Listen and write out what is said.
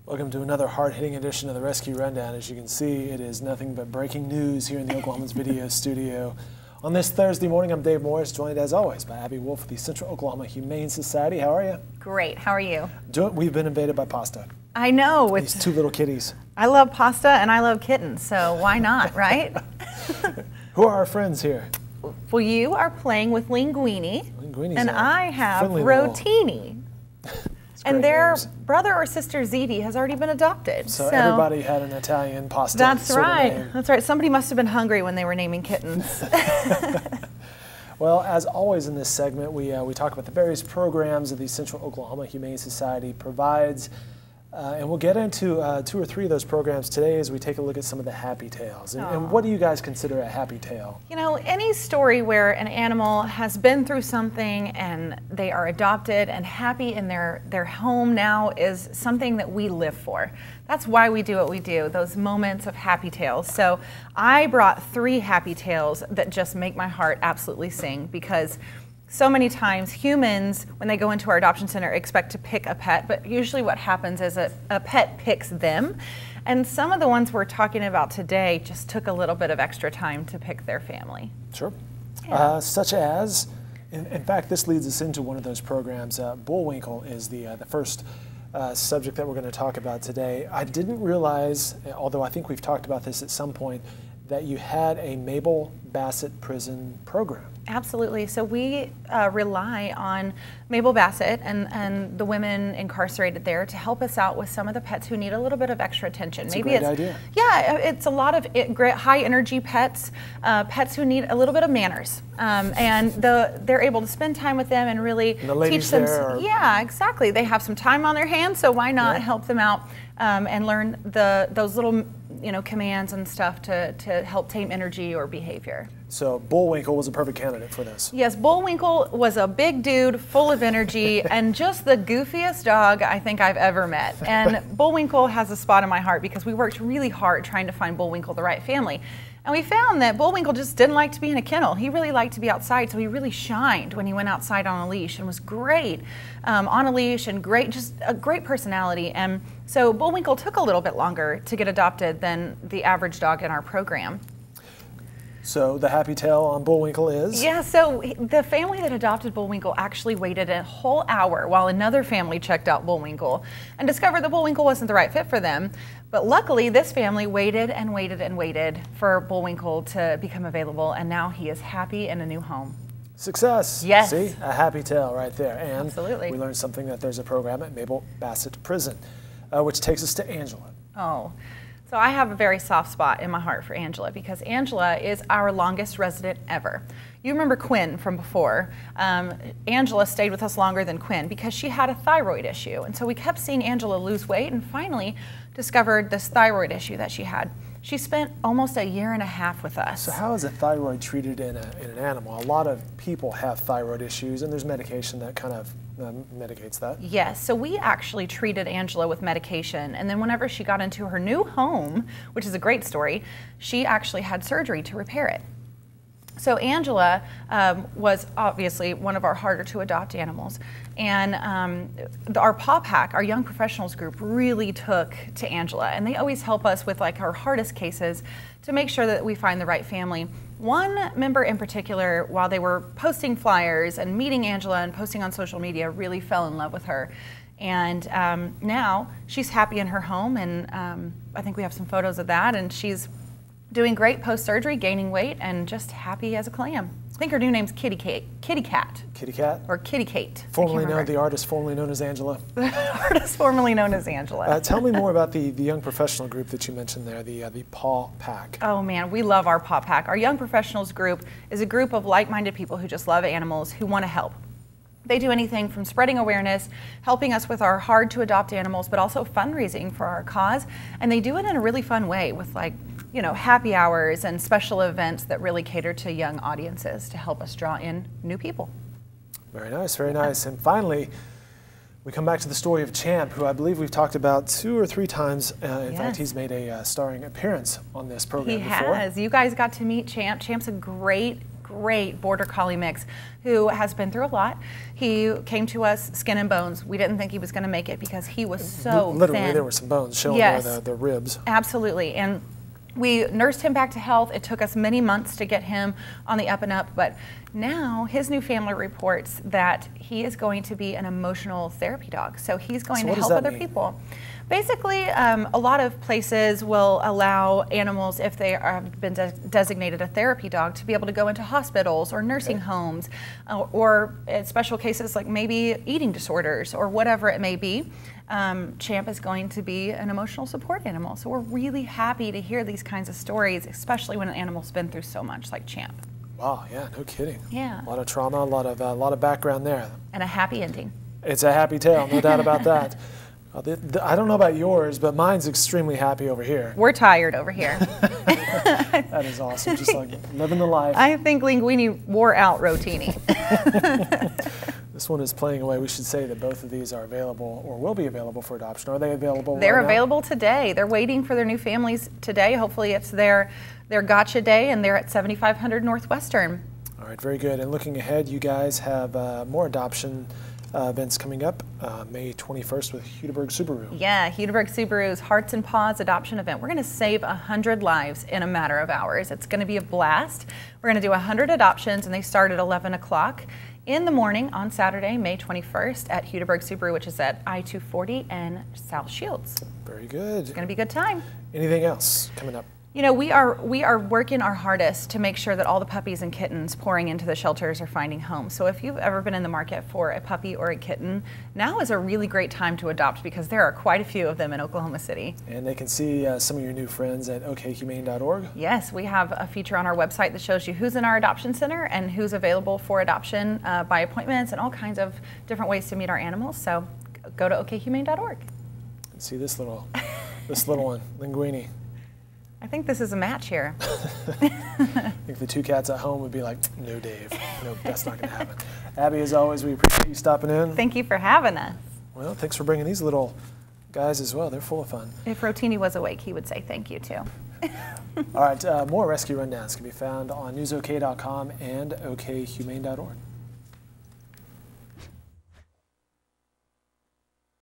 Welcome to another hard-hitting edition of the Rescue Rundown. As you can see, it is nothing but breaking news here in the Oklahoman's video studio. On this Thursday morning, I'm Dave Morris, joined as always by Abby Wolf of the Central Oklahoma Humane Society. How are you? Great. How are you? We've been invaded by pasta. I know. These two little kitties. I love pasta and I love kittens, so why not, right? Who are our friends here? Well, you are playing with Linguini, and I have Rotini. And their names. Brother or sister Ziti has already been adopted. So everybody had an Italian pasta. That's right. That's right. Somebody must have been hungry when they were naming kittens. Well, as always in this segment, we talk about the various programs that the Central Oklahoma Humane Society provides. And we'll get into 2 or 3 of those programs today as we take a look at some of the happy tales. And what do you guys consider a happy tale? You know, any story where an animal has been through something and they are adopted and happy in their home now is something that we live for. That's why we do what we do, those moments of happy tales. So I brought 3 happy tales that just make my heart absolutely sing, because so many times humans, when they go into our adoption center, expect to pick a pet, but usually what happens is a pet picks them. And some of the ones we're talking about today just took a little bit of extra time to pick their family. Sure. Yeah. Such as, in fact, this leads us into one of those programs. Bullwinkle is the first subject that we're going to talk about today. I didn't realize, although I think we've talked about this at some point, that you had a Mabel Bassett prison program. Absolutely. So we rely on Mabel Bassett and the women incarcerated there to help us out with some of the pets who need a little bit of extra attention. That's a great idea. Yeah, it's a lot of high energy pets, pets who need a little bit of manners, and they're able to spend time with them and really teach them. Yeah, exactly. They have some time on their hands, so why not help them out and learn those little commands and stuff to help tame energy or behavior. So Bullwinkle was a perfect candidate for this. Yes, Bullwinkle was a big dude full of energy and just the goofiest dog I think I've ever met. And Bullwinkle has a spot in my heart because we worked really hard trying to find Bullwinkle the right family. And we found that Bullwinkle just didn't like to be in a kennel. He really liked to be outside, so he really shined when he went outside on a leash and was great on a leash and just a great personality. And so Bullwinkle took a little bit longer to get adopted than the average dog in our program. So the happy tale on Bullwinkle is? Yeah, so the family that adopted Bullwinkle actually waited a whole hour while another family checked out Bullwinkle and discovered that Bullwinkle wasn't the right fit for them. But luckily, this family waited and waited and waited for Bullwinkle to become available, and now he is happy in a new home. Success. Yes. See, a happy tale right there. And absolutely. We learned something that there's a program at Mabel Bassett Prison, which takes us to Angela. Oh. So I have a very soft spot in my heart for Angela because Angela is our longest resident ever. You remember Quinn from before. Angela stayed with us longer than Quinn because she had a thyroid issue. And so we kept seeing Angela lose weight and finally discovered this thyroid issue that she had. She spent almost a year and a half with us. So how is a thyroid treated in an animal? A lot of people have thyroid issues and there's medication that kind of medicates that. Yes, so we actually treated Angela with medication, and then whenever she got into her new home, which is a great story, she actually had surgery to repair it. So Angela was obviously one of our harder to adopt animals, and our paw pack, our young professionals group, really took to Angela, and they always help us with like our hardest cases to make sure that we find the right family. One member in particular, while they were posting flyers and meeting Angela and posting on social media, really fell in love with her. And now she's happy in her home, and I think we have some photos of that, and she's doing great post-surgery, gaining weight, and just happy as a clam. I think her new name's Kitty Cat. Kitty Cat? Or Kitty Kate. The artist formerly known as Angela. The artist formerly known as Angela. Tell me more about the young professional group that you mentioned there, the Paw Pack. Oh man, we love our Paw Pack. Our young professionals group is a group of like-minded people who just love animals, who want to help. They do anything from spreading awareness, helping us with our hard to adopt animals, but also fundraising for our cause. And they do it in a really fun way with happy hours and special events that really cater to young audiences to help us draw in new people. Very nice, very nice. And finally, we come back to the story of Champ, who I believe we've talked about 2 or 3 times. In fact, he's made a starring appearance on this program before. He has. You guys got to meet Champ. Champ's a great great border collie mix who has been through a lot. He came to us skin and bones. We didn't think he was going to make it because he was so literally thin. There were some bones showing the ribs. Absolutely. And we nursed him back to health. It took us many months to get him on the up and up, but now his new family reports that he is going to be an emotional therapy dog. So he's going to help other people. Basically, a lot of places will allow animals, if they have been designated a therapy dog, to be able to go into hospitals or nursing homes, or in special cases like maybe eating disorders or whatever it may be. Champ is going to be an emotional support animal. So we're really happy to hear these kinds of stories, especially when an animal's been through so much like Champ. Wow, yeah, no kidding. Yeah. A lot of trauma, a lot of background there. And a happy ending. It's a happy tale, no doubt about that. I don't know about yours, but mine's extremely happy over here. We're tired over here. That is awesome, just like living the life. I think Linguini wore out Rotini. This one is playing away. We should say that both of these are available or will be available for adoption. Are they available? They're right available now? today. They're waiting for their new families today. Hopefully it's their gotcha day, and they're at 7500 Northwestern. All right, very good. And looking ahead, you guys have more adoption events coming up, May 21st with Hudeberg Subaru. Yeah, Hudeberg Subaru's Hearts and Paws adoption event. We're going to save 100 lives in a matter of hours. It's going to be a blast. We're going to do 100 adoptions, and they start at 11 o'clock in the morning on Saturday, May 21st at Hudeberg Subaru, which is at I-240 and South Shields. Very good. It's going to be a good time. Anything else coming up? You know, we are working our hardest to make sure that all the puppies and kittens pouring into the shelters are finding homes. So if you've ever been in the market for a puppy or a kitten, now is a really great time to adopt because there are quite a few of them in Oklahoma City. And they can see some of your new friends at okhumane.org. Yes, we have a feature on our website that shows you who's in our adoption center and who's available for adoption by appointments and all kinds of different ways to meet our animals. So go to okhumane.org. And see this little one, Linguini. I think this is a match here. I think the two cats at home would be like, no, Dave. No, that's not going to happen. Abby, as always, we appreciate you stopping in. Thank you for having us. Well, thanks for bringing these little guys as well. They're full of fun. If Rotini was awake, he would say thank you, too. All right, more rescue rundowns can be found on newsok.com and okhumane.org.